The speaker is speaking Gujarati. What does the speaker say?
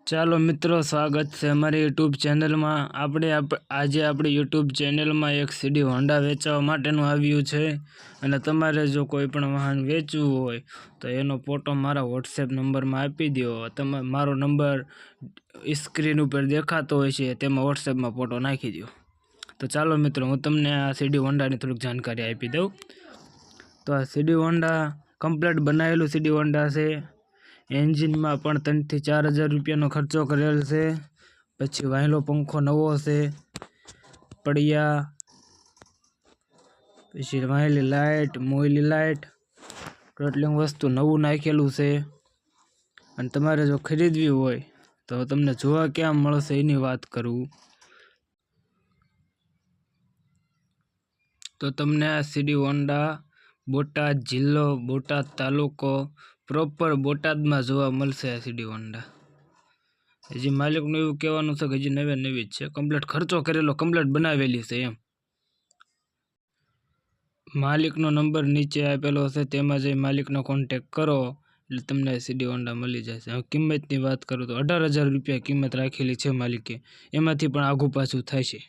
ચાલો મિત્રો, સ્વાગત છે અમારી યુટ્યુબ ચેનલમાં. આજે આપણી યુટ્યુબ ચેનલમાં એક સીડી હોન્ડા વેચવા માટેનું આવ્યું છે. અને તમારે જો કોઈ પણ વાહન વેચવું હોય તો એનો ફોટો મારા વોટ્સએપ નંબરમાં આપી દો. મારો નંબર સ્ક્રીન ઉપર દેખાતો હોય છે, તેમાં વોટ્સએપમાં ફોટો નાખી દો. તો ચાલો મિત્રો, હું તમને આ સીડી હોન્ડાની થોડીક જાણકારી આપી દઉં. તો આ સીડી હોન્ડા કમ્પ્લીટ બનાવેલું સીડી હોન્ડા છે. એન્જિનમાં પણ 3 થી 4 હજાર રૂપિયાનો ખર્ચો કરેલ છે. પછી વાયલો પંખો નવો છે, પડિયા, પછી વાયલી લાઇટ, મોયલી લાઇટ, ટોટલિંગ વસ્તુ નવું નાખેલું છે. અને તમારે જો ખરીદવી હોય તો તમને જોવા ક્યાં મળશે એની વાત કરું તો તમને આ સીડી હોન્ડા બોટાદ જિલ્લો, બોટાદ તાલુકો, પ્રોપર બોટાદમાં જોવા મળશે. આ સીડી હોન્ડા હજી માલિકનું એવું કહેવાનું છે કે હજી નવી જ છે, કમ્પ્લીટ ખર્ચો કરેલો, કમ્પ્લીટ બનાવેલી છે એમ. માલિકનો નંબર નીચે આપેલો છે, તેમાં જઈ માલિકનો કોન્ટેક કરો એટલે તમને સીડી હોન્ડા મળી જશે. હવે કિંમતની વાત કરું તો 18,000 રૂપિયા કિંમત રાખેલી છે માલિકે, એમાંથી પણ આઘું પાછું થાય છે.